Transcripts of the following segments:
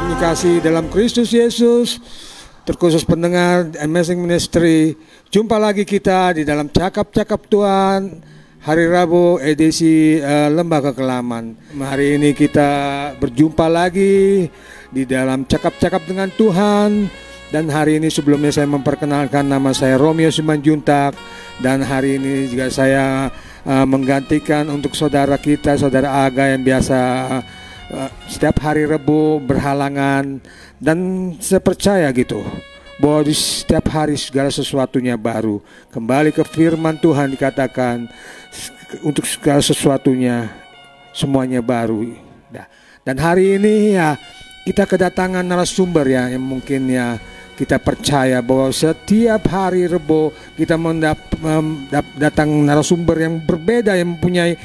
kami kasih dalam Kristus Yesus, terkhusus pendengar Amazing Ministry. Jumpa lagi kita di dalam Cakap-Cakap Tuhan, hari Rabu edisi Lembah Kekelaman. Hari ini kita berjumpa lagi di dalam Cakap-Cakap dengan Tuhan. Dan hari ini sebelumnya saya memperkenalkan, nama saya Romeo Simanjuntak. Dan hari ini juga saya menggantikan untuk saudara kita, saudara Aga yang biasa setiap hari Rebu berhalangan. Dan saya percaya gitu bahwa di setiap hari segala sesuatunya baru. Kembali ke firman Tuhan dikatakan untuk segala sesuatunya semuanya baru. Dan hari ini ya kita kedatangan narasumber ya, yang mungkin ya kita percaya bahwa setiap hari Rebo kita datang narasumber yang berbeda, yang mempunyai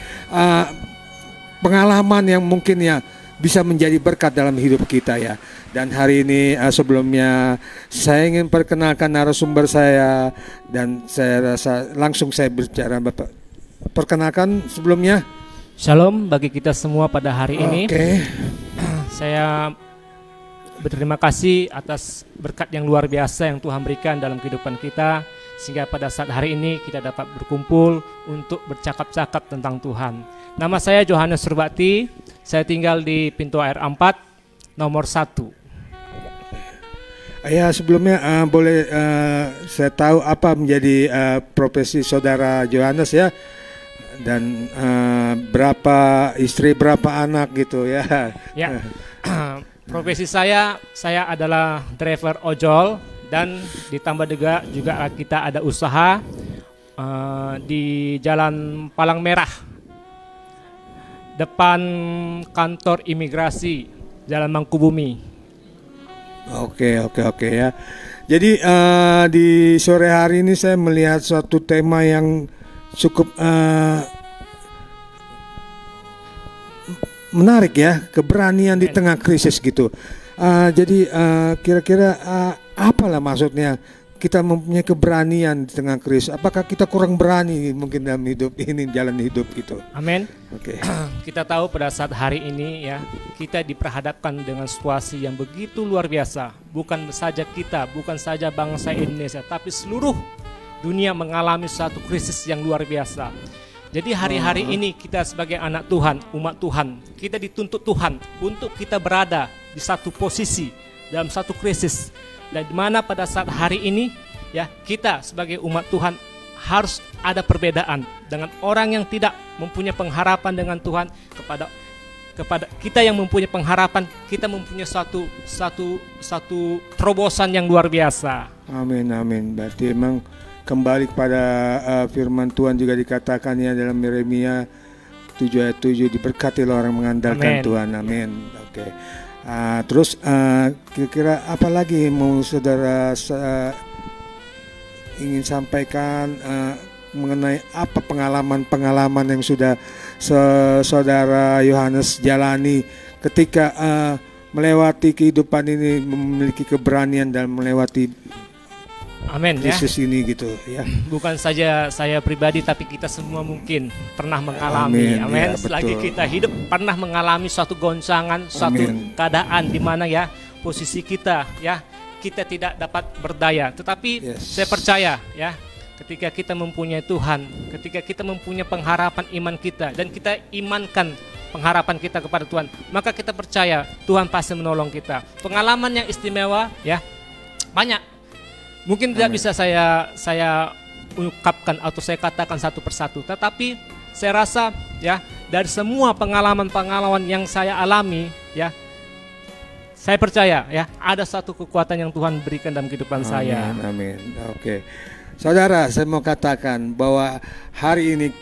pengalaman yang mungkin ya bisa menjadi berkat dalam hidup kita ya. Dan hari ini sebelumnya saya ingin perkenalkan narasumber saya, dan saya rasa langsung saya bicara. Bapak perkenalkan sebelumnya. Shalom bagi kita semua pada hari ini. Saya berterima kasih atas berkat yang luar biasa yang Tuhan berikan dalam kehidupan kita, sehingga pada saat hari ini kita dapat berkumpul untuk bercakap-cakap tentang Tuhan. Nama saya Johannes Surbakti, saya tinggal di Pintu Air 4 nomor 1. Ya, sebelumnya boleh saya tahu apa menjadi profesi saudara Johannes ya, dan berapa istri, berapa anak gitu ya. Ya. Profesi saya adalah driver ojol, dan ditambah juga kita ada usaha di Jalan Palang Merah, depan kantor imigrasi Jalan Mangkubumi. Oke ya. Jadi di sore hari ini saya melihat suatu tema yang cukup menarik ya, keberanian di tengah krisis gitu. Jadi kira-kira apalah maksudnya kita mempunyai keberanian di tengah krisis? Apakah kita kurang berani mungkin dalam hidup ini, jalan hidup gitu? Amin. Oke. Kita tahu pada saat hari ini ya, kita diperhadapkan dengan situasi yang begitu luar biasa. Bukan saja kita, bukan saja bangsa Indonesia, tapi seluruh dunia mengalami satu krisis yang luar biasa. Jadi hari-hari ini kita sebagai anak Tuhan, umat Tuhan, kita dituntut Tuhan untuk kita berada di satu posisi dalam satu krisis. Dan di mana pada saat hari ini ya, kita sebagai umat Tuhan harus ada perbedaan dengan orang yang tidak mempunyai pengharapan dengan Tuhan, kepada kita yang mempunyai pengharapan, kita mempunyai satu terobosan yang luar biasa. Amin. Berarti memang kembali kepada firman Tuhan juga dikatakan ya dalam Yeremia 7 ayat 7, diberkatilah orang mengandalkan Tuhan. Amin. Oke. Terus kira-kira apa lagi mau saudara ingin sampaikan mengenai apa pengalaman yang sudah saudara Yohanes jalani ketika melewati kehidupan ini, memiliki keberanian dan melewati krisis ini gitu ya. Bukan saja saya pribadi, tapi kita semua mungkin pernah mengalami. Amin. Ya, selagi kita hidup pernah mengalami suatu goncangan, suatu keadaan di mana ya posisi kita ya, kita tidak dapat berdaya. Tetapi saya percaya ya, ketika kita mempunyai Tuhan, ketika kita mempunyai pengharapan iman kita, dan kita imankan pengharapan kita kepada Tuhan, maka kita percaya Tuhan pasti menolong kita. Pengalaman yang istimewa ya banyak. Mungkin tidak bisa saya ungkapkan atau saya katakan satu persatu, tetapi saya rasa ya dari semua pengalaman yang saya alami ya, saya percaya ya ada satu kekuatan yang Tuhan berikan dalam kehidupan saya. Amin. Oke. Saudara, saya mau katakan bahwa hari ini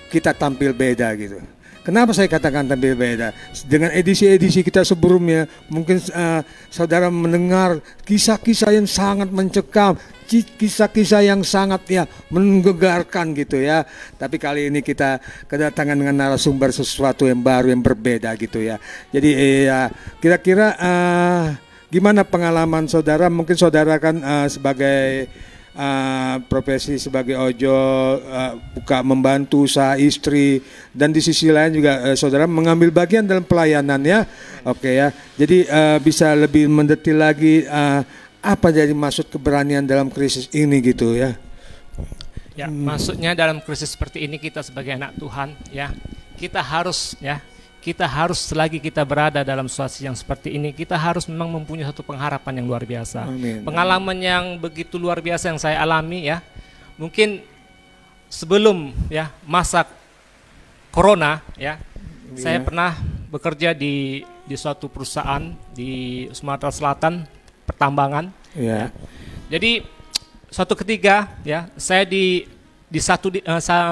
kita tampil beda gitu. Kenapa saya katakan tampil beda? Dengan edisi-edisi kita sebelumnya, mungkin saudara mendengar kisah-kisah yang sangat mencekam, kisah-kisah yang sangat ya menggegarkan gitu ya. Tapi kali ini kita kedatangan dengan narasumber sesuatu yang baru, yang berbeda gitu ya. Jadi ya kira-kira gimana pengalaman saudara? Mungkin saudara kan sebagai profesi sebagai ojol, buka membantu usaha istri, dan di sisi lain juga saudara mengambil bagian dalam pelayanan ya. Oke ya. Jadi bisa lebih mendetil lagi apa jadi maksud keberanian dalam krisis ini gitu ya. Ya, maksudnya dalam krisis seperti ini kita sebagai anak Tuhan ya, kita harus selagi kita berada dalam situasi yang seperti ini, kita harus memang mempunyai satu pengharapan yang luar biasa. Amin. Pengalaman yang begitu luar biasa yang saya alami ya, mungkin sebelum ya masa corona ya, saya pernah bekerja di suatu perusahaan di Sumatera Selatan, pertambangan. Ya. Jadi suatu ketika ya, saya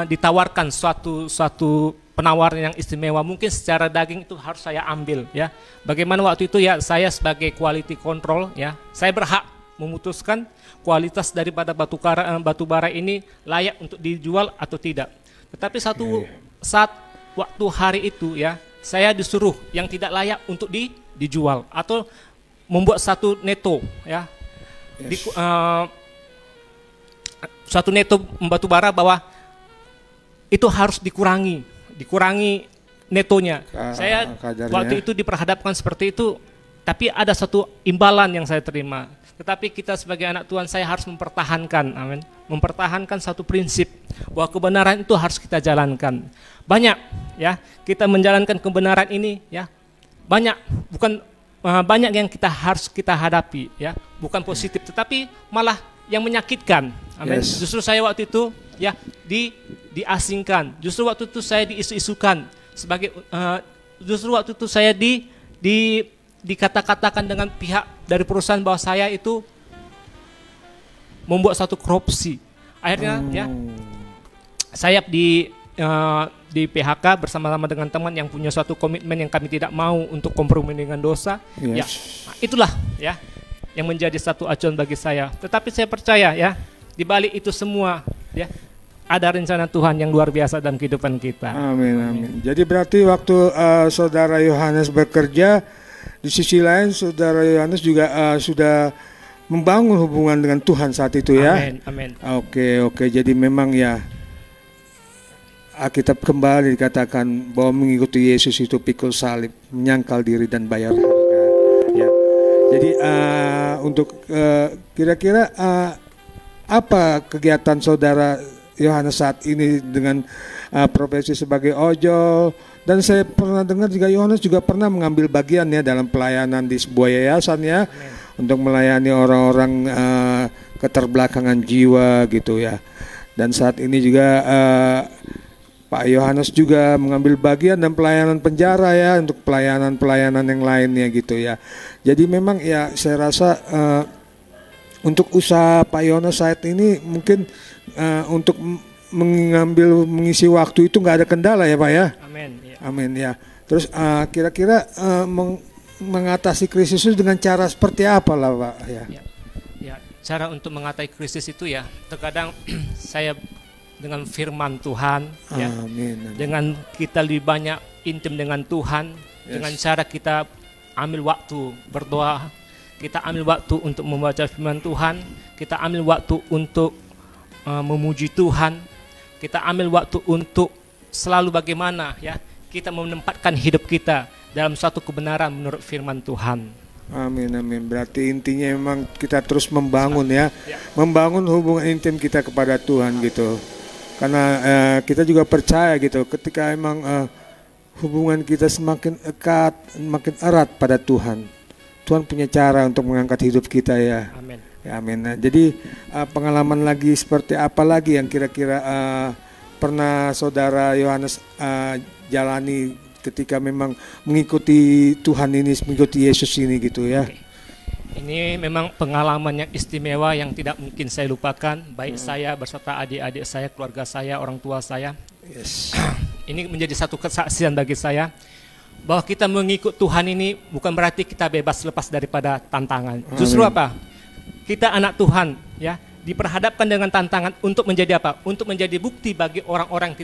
ditawarkan suatu penawaran yang istimewa, mungkin secara daging itu harus saya ambil ya. Bagaimana waktu itu ya, saya sebagai quality control ya, saya berhak memutuskan kualitas daripada batu bara ini layak untuk dijual atau tidak. Tetapi saat waktu hari itu ya, saya disuruh yang tidak layak untuk dijual atau membuat satu neto ya. Suatu neto batu bara bahwa itu harus dikurangi netonya. Saya waktu itu diperhadapkan seperti itu, tapi ada satu imbalan yang saya terima. Tetapi kita sebagai anak Tuhan, saya harus mempertahankan, amin, mempertahankan satu prinsip bahwa kebenaran itu harus kita jalankan. Banyak ya, kita menjalankan kebenaran ini ya, banyak yang harus kita hadapi ya, bukan positif, tetapi malah yang menyakitkan. Amin. Yes. Justru saya waktu itu ya diasingkan. Justru waktu itu saya diisu-isukan sebagai justru waktu itu saya dikata-katakan dengan pihak dari perusahaan bahwa saya itu membuat satu korupsi. Akhirnya ya saya di PHK bersama-sama dengan teman yang punya suatu komitmen yang kami tidak mau untuk kompromi dengan dosa. Yes. Ya, itulah ya yang menjadi satu acuan bagi saya. Tetapi saya percaya ya, di balik itu semua ya, ada rencana Tuhan yang luar biasa dalam kehidupan kita. Amin, amin. Jadi berarti waktu saudara Yohanes bekerja, di sisi lain saudara Yohanes juga sudah membangun hubungan dengan Tuhan saat itu ya. Amin, amin. Oke. Jadi memang ya, Alkitab kembali dikatakan bahwa mengikuti Yesus itu pikul salib, menyangkal diri dan bayar harga. Ya. Jadi untuk kira-kira apa kegiatan saudara Yohanes saat ini dengan profesi sebagai ojol, dan saya pernah dengar juga Yohanes juga pernah mengambil bagian ya dalam pelayanan di sebuah yayasan ya. Amen. Untuk melayani orang-orang keterbelakangan jiwa gitu ya. Dan saat ini juga Pak Yohanes juga mengambil bagian dan pelayanan penjara ya, untuk pelayanan yang lainnya gitu ya. Jadi memang ya saya rasa untuk usaha Pak Yohanes saat ini mungkin untuk mengisi waktu itu nggak ada kendala ya Pak ya. Amin. Ya. Amin ya. Terus kira-kira mengatasi krisis itu dengan cara seperti apa lah Pak ya? Ya, cara untuk mengatasi krisis itu ya terkadang saya dengan firman Tuhan ya. Amin. Dengan kita lebih banyak intim dengan Tuhan, dengan cara kita ambil waktu berdoa, kita ambil waktu untuk membaca firman Tuhan, kita ambil waktu untuk memuji Tuhan, kita ambil waktu untuk selalu bagaimana ya kita menempatkan hidup kita dalam suatu kebenaran menurut firman Tuhan. Amin, amin. Berarti intinya memang kita terus membangun ya, membangun hubungan intim kita kepada Tuhan gitu. Karena kita juga percaya gitu, ketika emang hubungan kita semakin erat pada Tuhan, Tuhan punya cara untuk mengangkat hidup kita ya. Amin. Ya, amin. Nah, jadi pengalaman lagi seperti apa lagi yang kira-kira pernah saudara Yohanes jalani ketika memang mengikuti Tuhan ini, mengikuti Yesus ini gitu ya? Okay. Ini memang pengalaman yang istimewa yang tidak mungkin saya lupakan, baik saya beserta adik-adik saya, keluarga saya, orang tua saya. Yes. Ini menjadi satu kesaksian bagi saya bahwa kita mengikut Tuhan ini bukan berarti kita bebas lepas daripada tantangan. Justru apa? Kita anak Tuhan ya, diperhadapkan dengan tantangan untuk menjadi apa? Untuk menjadi bukti bagi orang-orang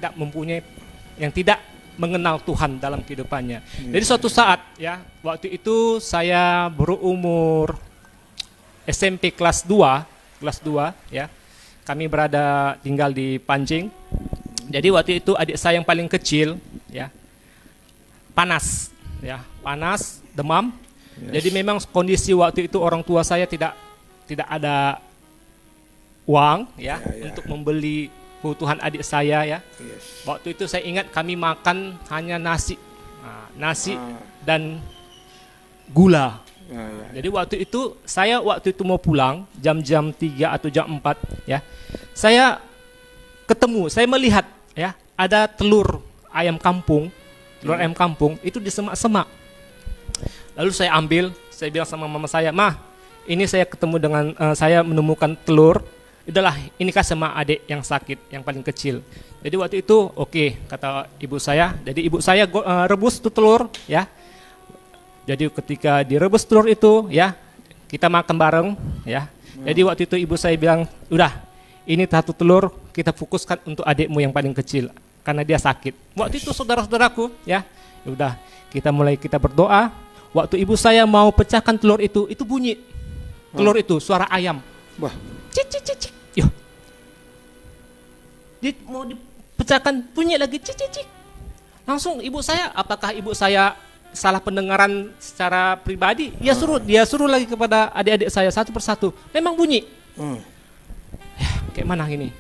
yang tidak mengenal Tuhan dalam kehidupannya. Jadi suatu saat ya, waktu itu saya berumur SMP kelas 2 ya. kami berada tinggal di Panjing. Jadi waktu itu adik saya yang paling kecil, ya, panas, demam. Jadi memang kondisi waktu itu orang tua saya tidak ada uang, ya, untuk membeli kebutuhan adik saya, ya. Waktu itu saya ingat kami makan hanya nasi dan gula. Jadi waktu itu saya mau pulang jam 3 atau jam 4, ya. Saya melihat, ya, ada telur ayam kampung itu di semak-semak. Lalu saya ambil, saya bilang sama mama saya, "Mah, ini saya saya menemukan telur. Udahlah, ini kasih sama adik yang sakit, yang paling kecil." Jadi waktu itu oke, kata ibu saya. Jadi ibu saya rebus tuh telur, ya. Jadi ketika direbus telur itu, ya, kita makan bareng, ya. Jadi waktu itu ibu saya bilang, "Udah, ini satu telur kita fokuskan untuk adikmu yang paling kecil karena dia sakit." Waktu itu saudara-saudaraku, ya, udah kita berdoa. Waktu ibu saya mau pecahkan telur itu bunyi. Telur itu suara ayam. Wah. Cik cik cik cik. Yo. Dia mau dipecahkan, bunyi lagi cik cik cik. Langsung ibu saya, apakah ibu saya salah pendengaran secara pribadi? Dia suruh lagi kepada adik-adik saya satu persatu. Memang bunyi. Ya, kayak mana ini?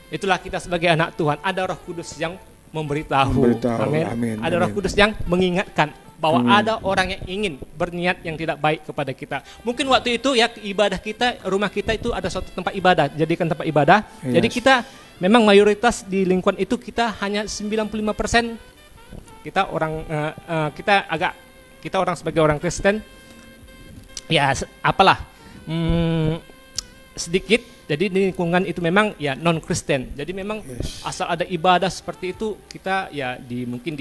Itulah kita sebagai anak Tuhan, ada Roh Kudus yang memberitahu. Amin. Ada Roh Kudus yang mengingatkan bahwa ada orang yang ingin berniat yang tidak baik kepada kita. Mungkin waktu itu, ya, ibadah kita, rumah kita itu ada suatu tempat ibadah, jadikan tempat ibadah. Jadi kita memang mayoritas di lingkungan itu kita hanya 95% kita orang sebagai orang Kristen, ya apalah, sedikit. Jadi di lingkungan itu memang ya non Kristen. Jadi memang asal ada ibadah seperti itu kita ya mungkin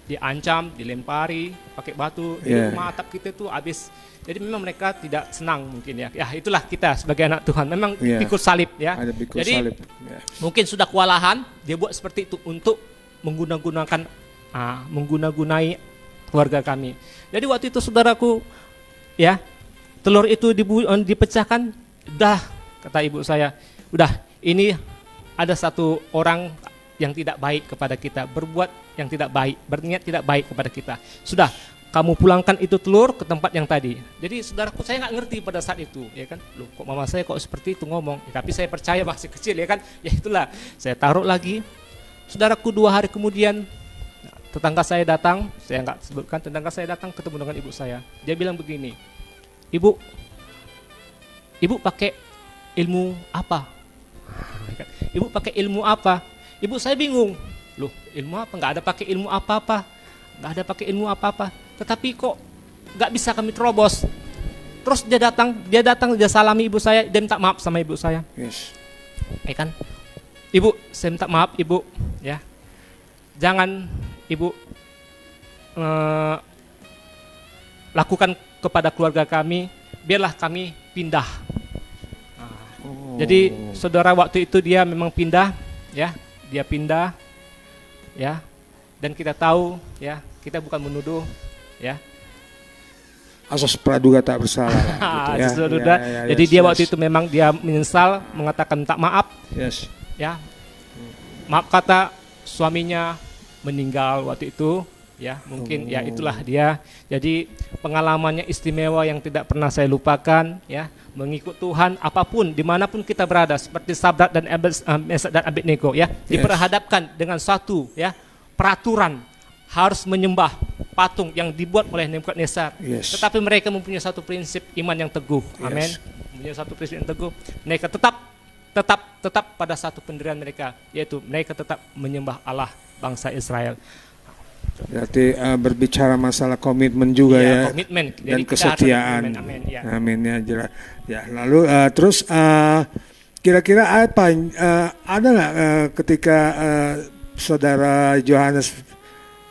diancam, dilempari pakai batu, di rumah atap kita itu habis. Jadi memang mereka tidak senang mungkin, ya. Ya itulah kita sebagai anak Tuhan. Memang pikul salib, ya. Jadi salib. Mungkin sudah kewalahan dia buat seperti itu untuk menggunagunai keluarga kami. Jadi waktu itu saudaraku, ya, telur itu dipecahkan, udah, kata ibu saya, udah, ini ada satu orang yang tidak baik kepada kita, berbuat yang tidak baik, berniat tidak baik kepada kita. Sudah, kamu pulangkan itu telur ke tempat yang tadi. Jadi saudaraku, saya nggak ngerti pada saat itu, ya kan, loh kok mama saya kok seperti itu ngomong, ya, tapi saya percaya masih kecil, ya kan, ya itulah, saya taruh lagi. Saudaraku, 2 hari kemudian tetangga saya datang, saya nggak sebutkan, tetangga saya datang ketemu dengan ibu saya. Dia bilang begini, ibu pakai ilmu apa? Ibu pakai ilmu apa? Ibu saya bingung, loh ilmu apa? Nggak ada pakai ilmu apa-apa, nggak ada pakai ilmu apa-apa. Tetapi kok nggak bisa kami terobos? Terus dia datang, dia salami ibu saya, dia minta maaf sama ibu saya. Ya kan? Ibu, saya minta maaf ibu, ya. Jangan ibu lakukan kepada keluarga kami, biarlah kami pindah. Jadi saudara, waktu itu dia memang pindah, ya, dia pindah, ya, dan kita tahu, ya, kita bukan menuduh, ya. Asas praduga tak bersalah. Gitu, ya. Jadi dia waktu itu memang dia menyesal, mengatakan minta maaf. Ya, maaf kata suaminya meninggal waktu itu, ya mungkin ya itulah dia. Jadi pengalamannya istimewa yang tidak pernah saya lupakan, ya, mengikut Tuhan apapun dimanapun kita berada, seperti Sadrak dan Mesak dan Abednego, ya, diperhadapkan dengan satu, ya, peraturan harus menyembah patung yang dibuat oleh Nebukadnezar. Tetapi mereka mempunyai satu prinsip iman yang teguh, amin. Mempunyai satu prinsip yang teguh, mereka tetap pada satu pendirian mereka, yaitu mereka tetap menyembah Allah bangsa Israel. Berarti berbicara masalah komitmen juga, ya, komitmen dan kesetiaan. Amin, ya, jelas. Ya, lalu terus kira-kira apa ada nggak ketika saudara Yohanes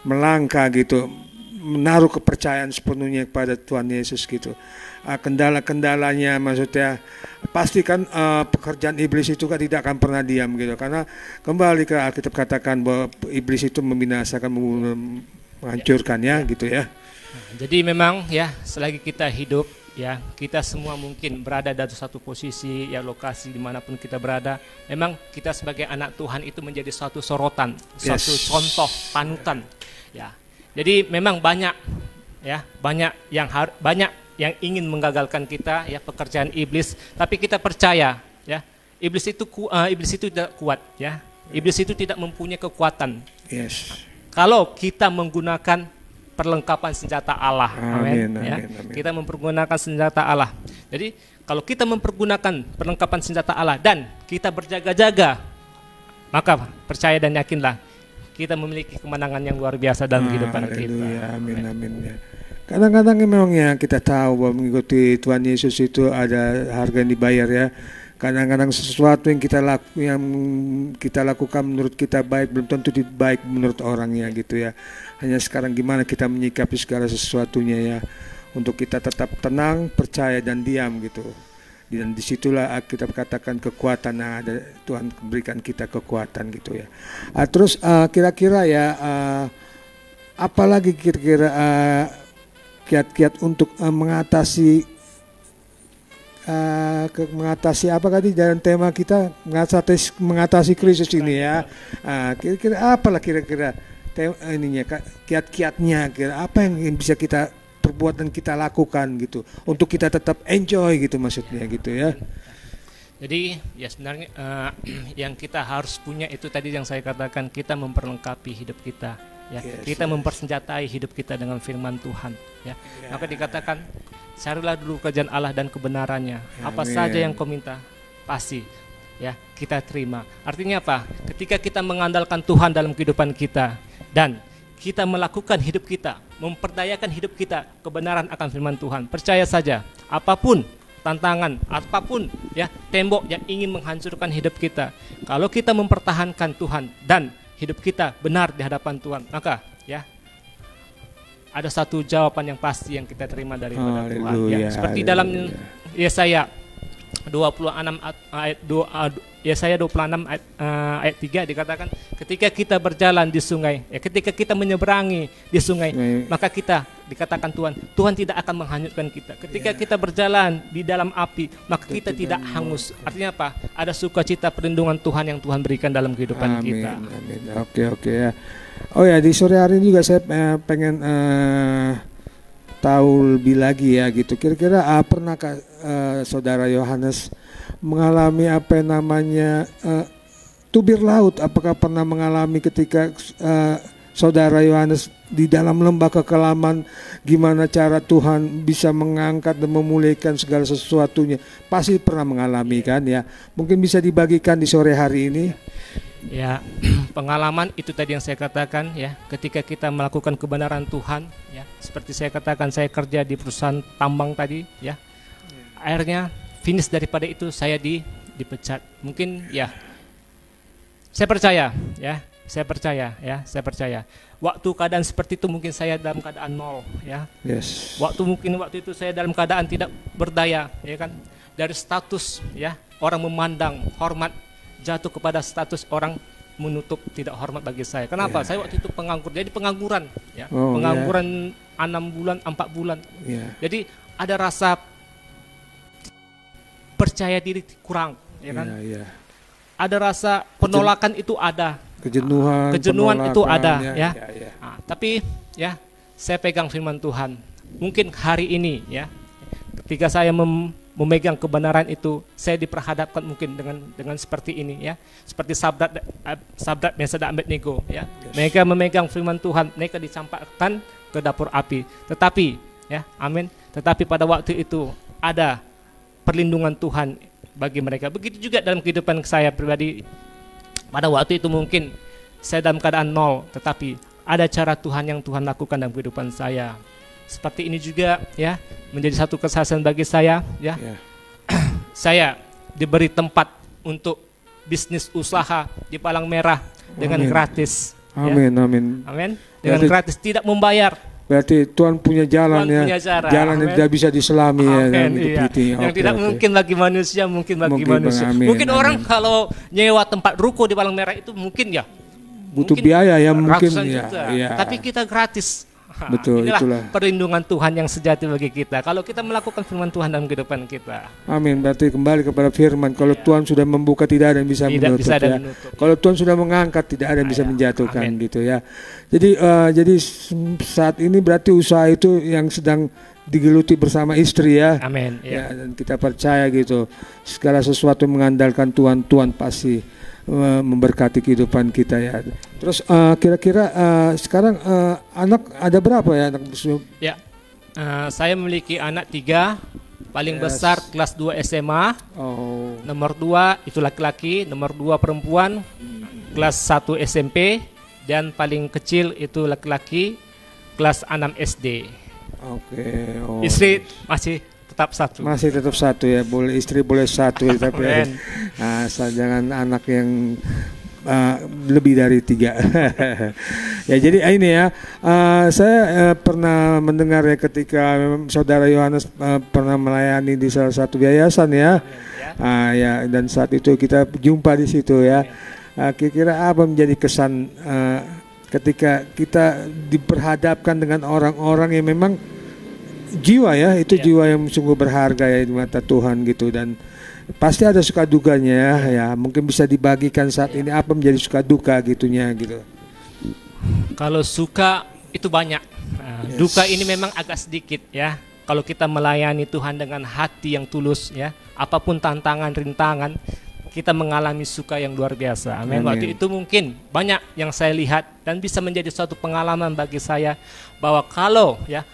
melangkah gitu, menaruh kepercayaan sepenuhnya kepada Tuhan Yesus gitu, kendala-kendalanya, maksudnya pasti kan pekerjaan iblis itu kan tidak akan pernah diam gitu, karena kembali ke Alkitab katakan bahwa iblis itu membinasakan, menghancurkan, ya, gitu ya. Jadi memang, ya, selagi kita hidup, ya kita semua mungkin berada di satu posisi ya, lokasi dimanapun kita berada, memang kita sebagai anak Tuhan itu menjadi suatu sorotan, suatu contoh panutan ya. Jadi memang banyak yang ingin menggagalkan kita ya, pekerjaan iblis, tapi kita percaya ya, iblis itu tidak kuat ya, iblis itu tidak mempunyai kekuatan. Kalau kita menggunakan perlengkapan senjata Allah. Amin. Ya. Kita mempergunakan senjata Allah. Jadi kalau kita mempergunakan perlengkapan senjata Allah dan kita berjaga-jaga, maka percaya dan yakinlah kita memiliki kemenangan yang luar biasa dalam kehidupan kita. Amin, amin ya. Kadang-kadang memang ya kita tahu bahwa mengikuti Tuhan Yesus itu ada harga yang dibayar ya. Kadang-kadang sesuatu yang kita lakukan menurut kita baik belum tentu baik menurut orangnya gitu ya. Hanya sekarang gimana kita menyikapi segala sesuatunya ya, untuk kita tetap tenang, percaya dan diam gitu. Dan disitulah kita katakan kekuatan, ada Tuhan berikan kita kekuatan gitu ya. Terus kira-kira ya apalagi kira-kira kiat-kiat untuk mengatasi apa tadi dalam tema kita, mengatasi krisis ini ya. Kira-kira apalah kira-kira ininya, kiat-kiatnya, apa yang bisa kita perbuat dan kita lakukan gitu untuk kita tetap enjoy gitu maksudnya gitu ya. Jadi ya sebenarnya yang kita harus punya itu tadi yang saya katakan, kita memperlengkapi hidup kita ya. Kita mempersenjatai hidup kita dengan firman Tuhan ya. Maka dikatakan carilah dulu kerajaan Allah dan kebenarannya. Apa saja yang kau minta pasti ya kita terima. Artinya apa? Ketika kita mengandalkan Tuhan dalam kehidupan kita dan kita melakukan hidup kita, memperdayakan hidup kita kebenaran akan firman Tuhan, percaya saja apapun tantangan, apapun ya tembok yang ingin menghancurkan hidup kita, kalau kita mempertahankan Tuhan dan hidup kita benar di hadapan Tuhan, maka ya ada satu jawaban yang pasti yang kita terima dari Tuhan ya. Seperti dalam Yesaya 26 ayat 2, Yesaya 26 ayat 3 dikatakan, ketika kita berjalan di sungai, ketika kita menyeberangi di sungai, maka kita dikatakan Tuhan tidak akan menghanyutkan kita. Ketika kita berjalan di dalam api, maka kita tidak hangus. Artinya apa? Ada sukacita perlindungan Tuhan yang Tuhan berikan dalam kehidupan kita. Amin. Oke ya. Oh ya, di sore hari ini juga saya pengen tahu lebih lagi ya gitu. Kira-kira pernahkah saudara Yohanes mengalami apa yang namanya tubir laut? Apakah pernah mengalami ketika saudara Yohanes di dalam lembah kekelaman, gimana cara Tuhan bisa mengangkat dan memulihkan segala sesuatunya? Pasti pernah mengalami kan ya. Mungkin bisa dibagikan di sore hari ini. Ya, pengalaman itu tadi yang saya katakan ya, ketika kita melakukan kebenaran Tuhan ya, seperti saya katakan, saya kerja di perusahaan tambang tadi ya, akhirnya finish daripada itu saya dipecat. Mungkin ya, saya percaya waktu keadaan seperti itu mungkin saya dalam keadaan nol ya. Waktu itu saya dalam keadaan tidak berdaya ya kan, dari status ya orang memandang hormat jatuh kepada status orang menutup tidak hormat bagi saya. Kenapa? Saya waktu itu penganggur. Jadi pengangguran ya. Pengangguran 6 bulan, 4 bulan. Jadi ada rasa percaya diri kurang, ya kan? Ada rasa penolakan itu ada. Kejenuhan itu ada ya. Nah, tapi ya saya pegang firman Tuhan. Mungkin hari ini ya, ketika saya memegang kebenaran itu, saya diperhadapkan mungkin dengan seperti ini ya, seperti Sabdat, Mesad dan Abednego ya. Mereka memegang firman Tuhan, mereka dicampakkan ke dapur api. Tetapi ya, amin. Tetapi pada waktu itu ada perlindungan Tuhan bagi mereka. Begitu juga dalam kehidupan saya pribadi. Pada waktu itu mungkin saya dalam keadaan nol, tetapi ada cara Tuhan yang Tuhan lakukan dalam kehidupan saya. Seperti ini juga ya, menjadi satu kesaksian bagi saya ya. Saya diberi tempat untuk bisnis usaha di Palang Merah dengan gratis. Amin. Dengan gratis, tidak membayar. Berarti Tuhan punya jalan ya. Jalan yang tidak bisa diselami ya. Yang tidak mungkin bagi manusia, mungkin bagi manusia. Mungkin orang kalau nyewa tempat ruko di Palang Merah itu mungkin ya butuh biaya ya, mungkin ya. Tapi kita gratis. Betul, inilah itulah perlindungan Tuhan yang sejati bagi kita. Kalau kita melakukan firman Tuhan dalam kehidupan kita. Amin. Berarti kembali kepada firman. Kalau Tuhan sudah membuka, tidak ada yang bisa menutup. Bisa ya. menutup. Kalau Tuhan sudah mengangkat, tidak ada yang bisa menjatuhkan. Amin. Gitu ya. Jadi saat ini berarti usaha itu yang sedang digeluti bersama istri ya. Amin. Ya, dan kita percaya gitu. Segala sesuatu mengandalkan Tuhan, Tuhan pasti memberkati kehidupan kita ya. Terus kira-kira sekarang anak ada berapa ya anak? Ya, saya memiliki anak 3, paling besar kelas 2 SMA, nomor 2 itu laki-laki, nomor 2 perempuan, kelas 1 SMP, dan paling kecil itu laki-laki, kelas 6 SD. Istri masih tetap satu ya, boleh istri boleh satu ya, tapi jangan anak yang lebih dari 3. Ya jadi ini ya, saya pernah mendengar ya ketika saudara Yohanes pernah melayani di salah satu yayasan ya, ya dan saat itu kita jumpa di situ ya. Kira-kira apa menjadi kesan ketika kita diperhadapkan dengan orang-orang yang memang jiwa ya, itu jiwa yang sungguh berharga ya di mata Tuhan gitu, dan pasti ada suka dukanya ya. Mungkin bisa dibagikan saat ini apa menjadi suka duka gitunya gitu. Kalau suka itu banyak, duka ini memang agak sedikit ya. Kalau kita melayani Tuhan dengan hati yang tulus ya, apapun tantangan, rintangan, kita mengalami suka yang luar biasa. Amin. Waktu itu mungkin banyak yang saya lihat dan bisa menjadi suatu pengalaman bagi saya bahwa kalau ya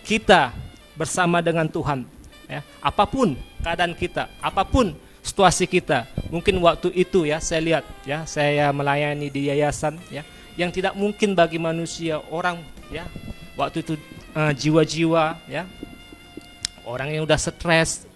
kita bersama dengan Tuhan, ya, apapun keadaan kita, apapun situasi kita, mungkin waktu itu ya saya lihat ya, saya melayani di yayasan ya, yang tidak mungkin bagi manusia orang ya, waktu itu jiwa-jiwa ya, orang yang udah stres,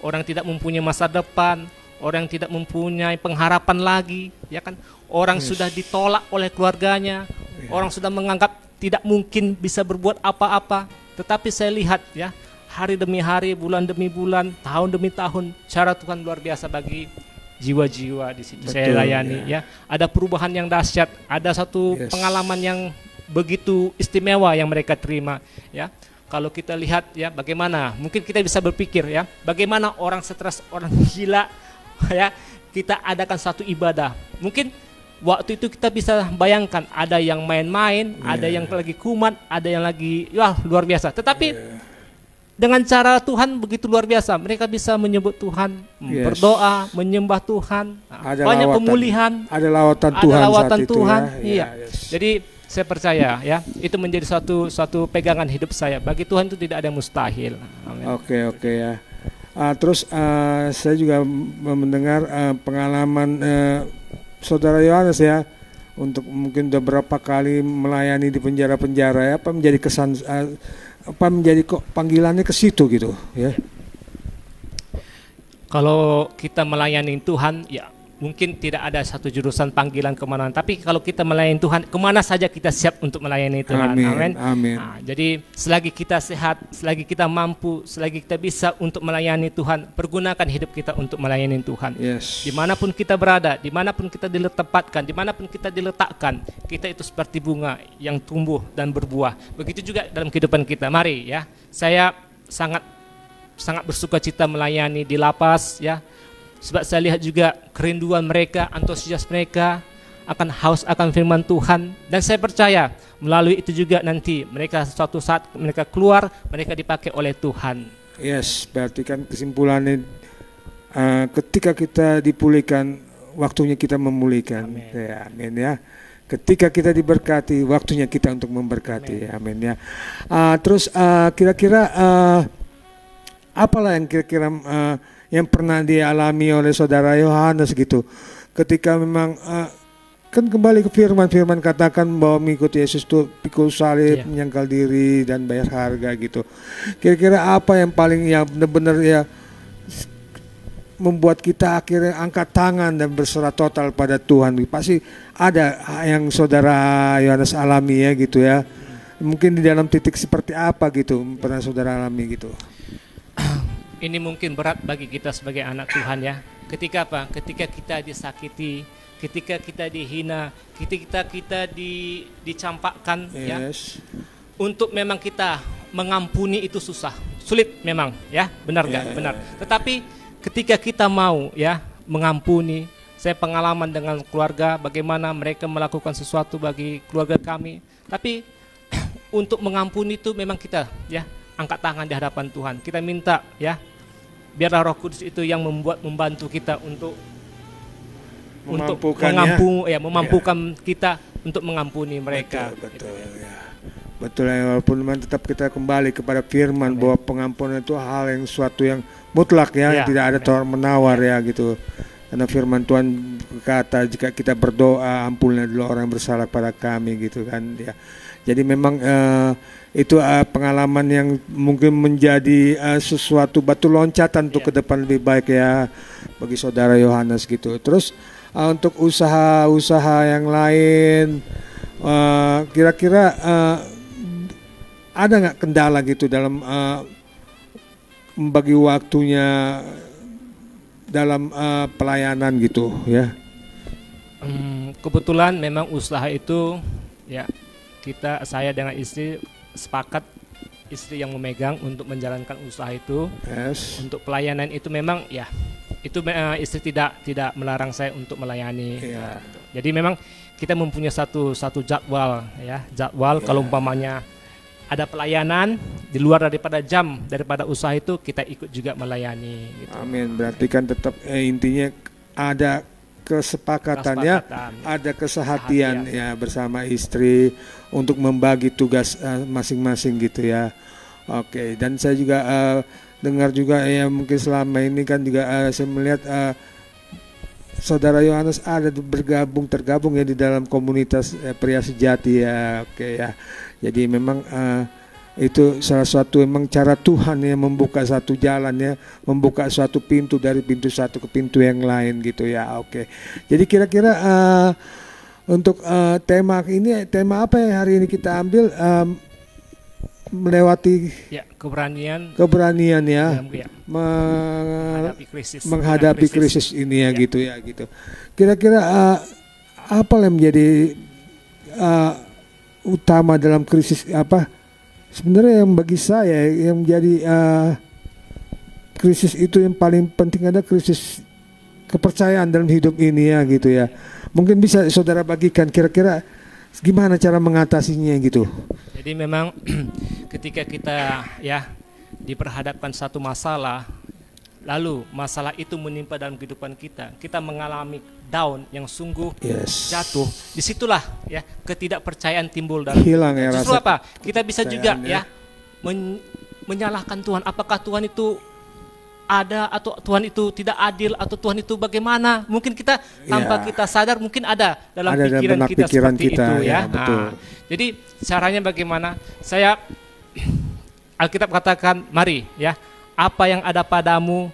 orang tidak mempunyai masa depan, orang tidak mempunyai pengharapan lagi, ya kan, orang sudah ditolak oleh keluarganya, orang sudah menganggap tidak mungkin bisa berbuat apa-apa. Tetapi saya lihat ya, hari demi hari, bulan demi bulan, tahun demi tahun, cara Tuhan luar biasa bagi jiwa-jiwa di situ. Betul, saya layani ya. Ada perubahan yang dahsyat, ada satu pengalaman yang begitu istimewa yang mereka terima ya. Kalau kita lihat ya, bagaimana mungkin kita bisa berpikir ya, bagaimana orang stres, orang gila ya, kita adakan satu ibadah. Mungkin waktu itu kita bisa bayangkan ada yang main-main, ada yang lagi kumat, ada yang lagi luar biasa. Tetapi dengan cara Tuhan begitu luar biasa, mereka bisa menyebut Tuhan, berdoa, menyembah Tuhan. Ada banyak lawatan, pemulihan, ada lawatan Tuhan, saat itu, Tuhan. Ya. Jadi saya percaya ya, itu menjadi suatu pegangan hidup saya. Bagi Tuhan itu tidak ada yang mustahil. Amin. Oke ya. Terus saya juga mendengar pengalaman saudara Yohanes ya, untuk mungkin udah berapa kali melayani di penjara-penjara ya, apa menjadi kesan, apa menjadi kok panggilannya ke situ gitu ya? Kalau kita melayani Tuhan ya, mungkin tidak ada satu jurusan panggilan kemana, tapi kalau kita melayani Tuhan, kemana saja kita siap untuk melayani Tuhan. Amin. Amin. Nah, jadi selagi kita sehat, selagi kita mampu, selagi kita bisa untuk melayani Tuhan, pergunakan hidup kita untuk melayani Tuhan. Dimanapun kita berada, dimanapun kita diletakkan, dimanapun kita diletakkan, kita itu seperti bunga yang tumbuh dan berbuah. Begitu juga dalam kehidupan kita. Mari ya, saya sangat bersuka cita melayani di lapas ya. Sebab saya lihat juga kerinduan mereka, antusias mereka akan haus akan firman Tuhan, dan saya percaya melalui itu juga nanti mereka suatu saat mereka keluar, mereka dipakai oleh Tuhan. Berarti kan kesimpulannya ketika kita dipulihkan, waktunya kita memulihkan. Amin ya. Ketika kita diberkati, waktunya kita untuk memberkati. Amin ya. Terus kira-kira apalah yang kira-kira yang pernah dialami oleh saudara Yohanes gitu, ketika memang kan kembali ke firman katakan bahwa mengikuti Yesus itu pikul salib, menyangkal diri dan bayar harga gitu. Kira-kira apa yang paling ya benar-benar ya membuat kita akhirnya angkat tangan dan berserah total pada Tuhan? Pasti ada yang saudara Yohanes alami ya gitu ya. Mungkin di dalam titik seperti apa gitu pernah saudara alami gitu? Ini mungkin berat bagi kita sebagai anak Tuhan ya. Ketika apa? Ketika kita disakiti, ketika kita dihina, ketika kita dicampakkan ya. untuk memang kita mengampuni itu susah, sulit memang, ya, benar nggak? Benar. Tetapi ketika kita mau, ya, mengampuni, saya pengalaman dengan keluarga, bagaimana mereka melakukan sesuatu bagi keluarga kami. Tapi untuk mengampuni itu memang kita, ya, angkat tangan di hadapan Tuhan. Kita minta, ya, biarlah Roh Kudus itu yang membantu kita untuk memampukan kita untuk mengampuni mereka. Betul, ya. Betul, ya, walaupun tetap kita kembali kepada firman bahwa pengampunan itu hal yang suatu yang mutlak, ya, tidak ada tawar menawar, ya, gitu. Karena firman Tuhan berkata jika kita berdoa, ampunilah dulu orang bersalah pada kami, gitu kan, ya. Jadi memang itu pengalaman yang mungkin menjadi sesuatu batu loncatan untuk ke depan lebih baik, ya, bagi saudara Yohanes, gitu. Terus untuk usaha-usaha yang lain, kira-kira ada nggak kendala gitu dalam membagi waktunya dalam pelayanan gitu, ya? Kebetulan memang usaha itu, ya, saya dengan istri sepakat, istri yang memegang untuk menjalankan usaha itu. Untuk pelayanan itu memang, ya, itu istri tidak melarang saya untuk melayani. Jadi memang kita mempunyai satu jadwal, ya, kalau umpamanya ada pelayanan di luar daripada usaha itu, kita ikut juga melayani, gitu. Amin. Berarti kan tetap intinya ada kesepakatannya, ada kesehatian, ya, bersama istri untuk membagi tugas masing-masing, gitu, ya. Oke. Dan saya juga dengar juga, ya, mungkin selama ini kan juga saya melihat saudara Yohanes ada tergabung, ya, di dalam komunitas pria sejati, ya. Oke, ya. Jadi memang itu salah satu memang cara Tuhan yang membuka satu jalan, ya, membuka suatu pintu dari pintu satu ke pintu yang lain, gitu, ya. Oke. Jadi kira-kira untuk tema apa yang hari ini kita ambil, melewati, ya, keberanian, ya, menghadapi krisis ini, ya, gitu, ya, gitu. Kira-kira apa yang menjadi utama dalam krisis, apa sebenarnya yang bagi saya yang menjadi krisis itu yang paling penting ada krisis kepercayaan dalam hidup ini, ya, gitu, ya. Mungkin bisa saudara bagikan kira-kira gimana cara mengatasinya, gitu. Jadi memang ketika kita, ya, diperhadapkan satu masalah, lalu masalah itu menimpa dalam kehidupan kita mengalami down yang sungguh, jatuh. Disitulah, ya, ketidakpercayaan timbul dalam hilang, ya, justru apa? Kita bisa juga, ya, menyalahkan Tuhan. Apakah Tuhan itu ada atau Tuhan itu tidak adil atau Tuhan itu bagaimana? Mungkin kita tanpa kita sadar mungkin ada dalam pikiran kita seperti itu, ya. Betul. Jadi caranya bagaimana? Alkitab katakan, mari, ya, apa yang ada padamu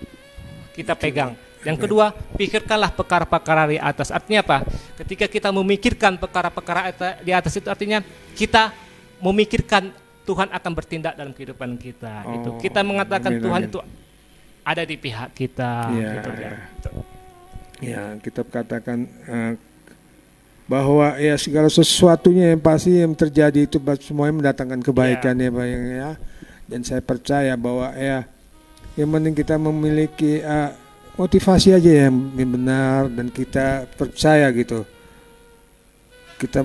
kita pegang. Yang kedua, pikirkanlah perkara-perkara di atas. Artinya apa? Ketika kita memikirkan perkara-perkara di atas itu artinya kita memikirkan Tuhan akan bertindak dalam kehidupan kita. Gitu. Kita mengatakan Tuhan itu ada di pihak kita. Gitu, ya. Ya, kita katakan bahwa, ya, segala sesuatunya yang pasti yang terjadi itu semuanya mendatangkan kebaikan, ya. Dan saya percaya bahwa, ya, yang penting kita memiliki motivasi aja yang benar dan kita percaya, gitu. Kita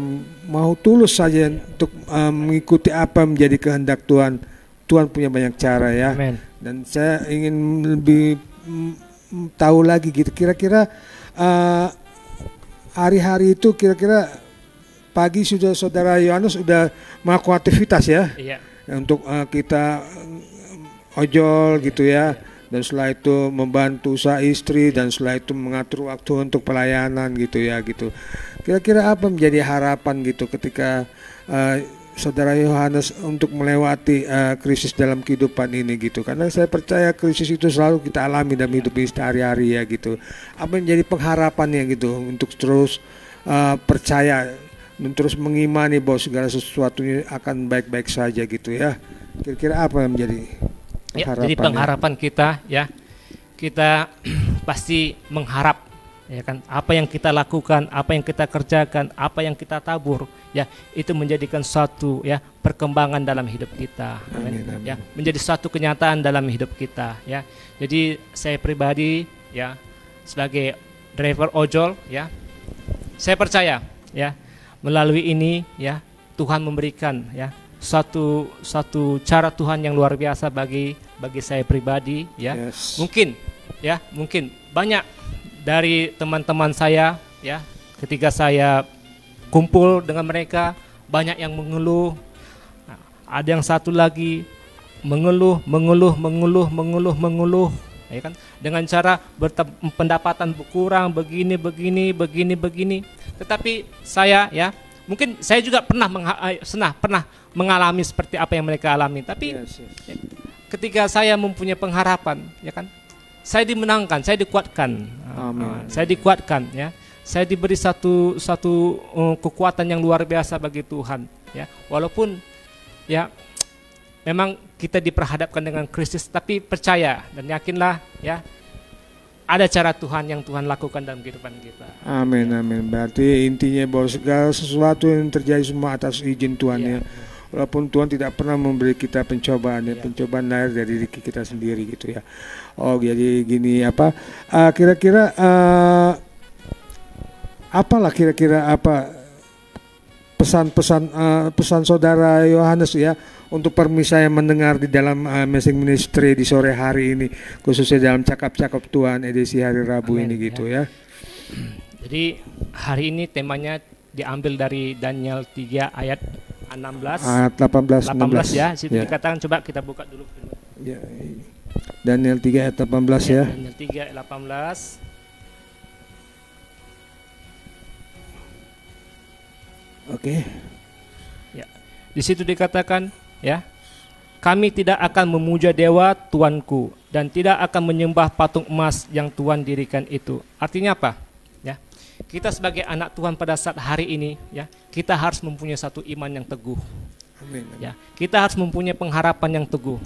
mau tulus saja untuk mengikuti apa menjadi kehendak Tuhan. Tuhan punya banyak cara, ya. Amen. Dan saya ingin lebih tahu lagi, gitu. Kira-kira hari-hari itu kira-kira pagi sudah saudara Yohanes sudah melakukan aktivitas, ya. Untuk kita ojol, gitu, ya. Dan setelah itu membantu usaha istri, dan setelah itu mengatur waktu untuk pelayanan, gitu, ya, gitu. Kira-kira apa menjadi harapan, gitu, ketika saudara Yohanes untuk melewati krisis dalam kehidupan ini, gitu. Karena saya percaya krisis itu selalu kita alami dalam hidup kita sehari-hari, ya, gitu. Apa yang menjadi pengharapannya, gitu, untuk terus percaya dan terus mengimani bahwa segala sesuatunya akan baik-baik saja, gitu, ya. Kira-kira apa yang menjadi jadi pengharapan kita, ya, kita pasti mengharap, ya kan, apa yang kita lakukan, apa yang kita kerjakan, apa yang kita tabur ya itu menjadikan suatu ya perkembangan dalam hidup kita. Amin, amin. Ya, menjadi suatu kenyataan dalam hidup kita ya. Jadi saya pribadi ya sebagai driver ojol ya, saya percaya ya melalui ini ya Tuhan memberikan ya satu cara Tuhan yang luar biasa bagi saya pribadi ya. Yes. Mungkin banyak dari teman-teman saya ya, ketika saya kumpul dengan mereka banyak yang mengeluh. Nah, ada yang satu lagi mengeluh ya kan, dengan cara pendapatan berkurang begini. Tetapi saya ya, mungkin saya juga pernah mengalami seperti apa yang mereka alami. Tapi ya, ketika saya mempunyai pengharapan, ya kan, saya dimenangkan, saya dikuatkan. Saya dikuatkan, ya. Saya diberi satu kekuatan yang luar biasa bagi Tuhan, ya. Walaupun ya memang kita diperhadapkan dengan krisis, tapi percaya dan yakinlah, ya, ada cara Tuhan yang Tuhan lakukan dalam kehidupan kita. Amin, amin. Berarti intinya bahwa segala sesuatu yang terjadi semua atas izin Tuhan, ya. Walaupun Tuhan tidak pernah memberi kita pencobaan, ya. Pencobaan lahir dari diri kita sendiri gitu ya. Oh, jadi gini apa? Kira-kira apalah kira-kira apa pesan saudara Yohanes ya untuk permisa yang mendengar di dalam Amazing Ministry di sore hari ini, khususnya dalam cakap-cakap Tuhan edisi hari Rabu. Amin, ini gitu ya. Jadi hari ini temanya diambil dari Daniel 3 ayat 16 18 ya. Situ dikatakan, coba kita buka dulu. Ya. Daniel 3 ayat 18 ya. Daniel 3 ayat 18. Oke. Ya. Di situ dikatakan, ya, kami tidak akan memuja dewa Tuanku dan tidak akan menyembah patung emas yang Tuhan dirikan itu. Artinya apa? Ya, kita sebagai anak Tuhan pada saat hari ini, ya, kita harus mempunyai satu iman yang teguh. Amin. Ya, kita harus mempunyai pengharapan yang teguh.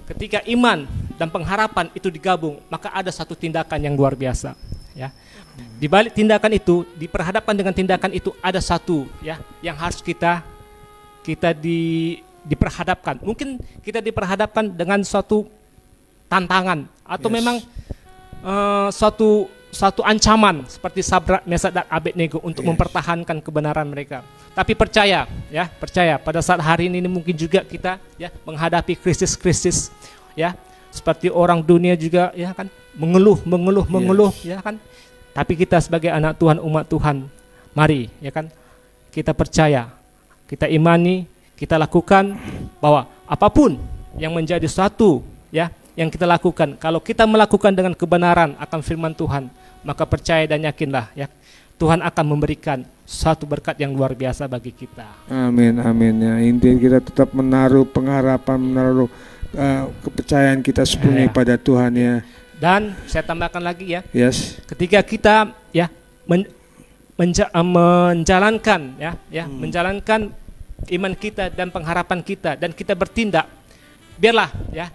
Ketika iman dan pengharapan itu digabung, maka ada satu tindakan yang luar biasa. Ya. Di balik tindakan itu, diperhadapkan dengan tindakan itu ada satu, ya, yang harus kita diperhadapkan. Mungkin kita diperhadapkan dengan suatu tantangan atau memang suatu ancaman seperti Sadrak, Mesak dan Abednego untuk mempertahankan kebenaran mereka. Tapi percaya pada saat hari ini mungkin juga kita ya menghadapi krisis-krisis, ya, seperti orang dunia juga, ya kan, mengeluh, ya kan. Tapi kita sebagai anak Tuhan, umat Tuhan, mari, ya kan, kita percaya, kita imani, kita lakukan bahwa apapun yang menjadi suatu, ya, yang kita lakukan, kalau kita melakukan dengan kebenaran akan firman Tuhan, maka percaya dan yakinlah, ya, Tuhan akan memberikan suatu berkat yang luar biasa bagi kita. Amin, amin, ya. Intinya kita tetap menaruh pengharapan, menaruh kepercayaan kita sepenuhnya pada Tuhan, ya. Dan saya tambahkan lagi, ya, ketika kita ya menjalankan menjalankan iman kita dan pengharapan kita dan kita bertindak, biarlah, ya,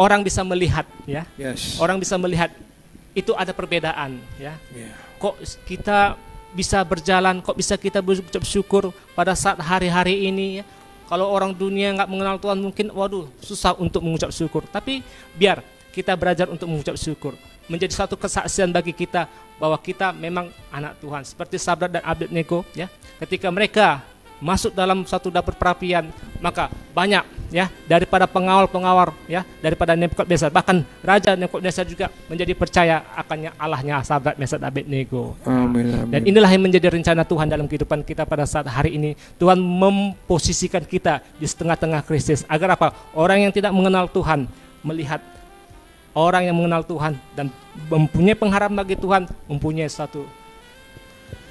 orang bisa melihat, ya, orang bisa melihat itu ada perbedaan, ya. Kok kita bisa berjalan, kok bisa kita berucap syukur pada saat hari-hari ini, ya. Kalau orang dunia nggak mengenal Tuhan mungkin, waduh, susah untuk mengucap syukur. Tapi biar kita belajar untuk mengucap syukur, menjadi satu kesaksian bagi kita bahwa kita memang anak Tuhan. Seperti Sadrak dan Abednego, ya, ketika mereka masuk dalam satu dapur perapian, maka banyak, ya, daripada pengawal, ya, daripada Nebukadnezar, bahkan Raja Nebukadnezar juga menjadi percaya akannya Allahnya Sadrak, Mesak dan Abednego. Amin, amin. Dan inilah yang menjadi rencana Tuhan dalam kehidupan kita pada saat hari ini. Tuhan memposisikan kita di tengah-tengah krisis agar apa? Orang yang tidak mengenal Tuhan melihat orang yang mengenal Tuhan dan mempunyai pengharapan bagi Tuhan, mempunyai satu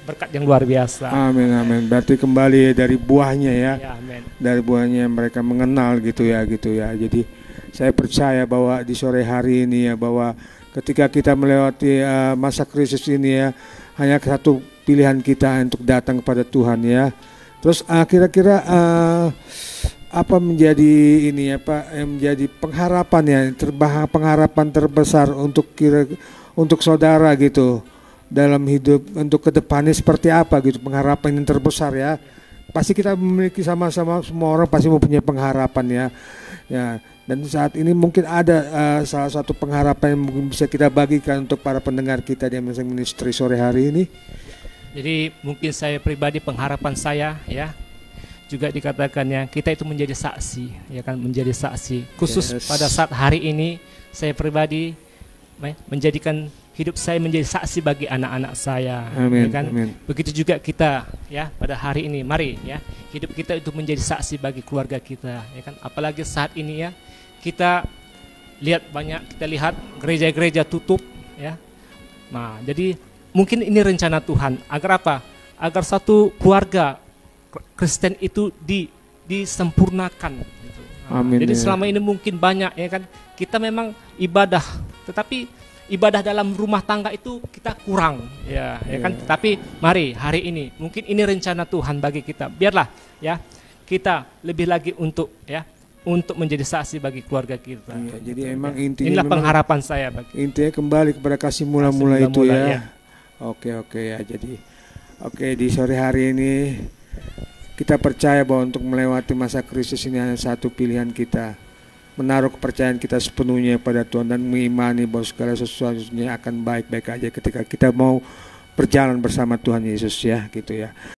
berkat yang luar biasa. Amin, amin. Berarti kembali dari buahnya, ya. Amin. Dari buahnya mereka mengenal gitu ya. Jadi saya percaya bahwa di sore hari ini, ya, bahwa ketika kita melewati masa krisis ini, ya, hanya satu pilihan kita untuk datang kepada Tuhan, ya. Terus kira-kira apa menjadi ini, apa yang menjadi pengharapan, ya, pengharapan terbesar untuk saudara gitu, dalam hidup untuk kedepannya seperti apa gitu, pengharapan yang terbesar ya. Pasti kita memiliki sama-sama, semua orang pasti mempunyai pengharapan ya. Ya, dan saat ini mungkin ada salah satu pengharapan yang mungkin bisa kita bagikan untuk para pendengar kita di Amazing Ministry sore hari ini. Jadi mungkin saya pribadi pengharapan saya ya, juga dikatakan ya, kita itu menjadi saksi, ya kan, menjadi saksi. Khusus pada saat hari ini saya pribadi menjadikan hidup saya menjadi saksi bagi anak-anak saya. Amin, ya kan? amin. Begitu juga kita ya pada hari ini, mari ya, hidup kita itu menjadi saksi bagi keluarga kita, ya kan? Apalagi saat ini ya, kita lihat gereja-gereja tutup ya. Nah, jadi mungkin ini rencana Tuhan agar apa? Agar satu keluarga Kristen itu disempurnakan gitu. Nah, Amin, jadi ya. selama ini mungkin banyak ya kan, kita memang ibadah, tetapi ibadah dalam rumah tangga itu kita kurang ya kan. Tapi mari hari ini mungkin ini rencana Tuhan bagi kita, biarlah ya kita lebih lagi untuk menjadi saksi bagi keluarga kita. Ya, jadi emang intinya inilah pengharapan saya bagi intinya kembali kepada kasih mula-mula itu ya. ya. Oke ya, jadi di sore hari ini kita percaya bahwa untuk melewati masa krisis ini hanya satu pilihan kita, menaruh kepercayaan kita sepenuhnya pada Tuhan dan mengimani bahwa segala sesuatunya akan baik-baik aja ketika kita mau berjalan bersama Tuhan Yesus ya, gitu ya.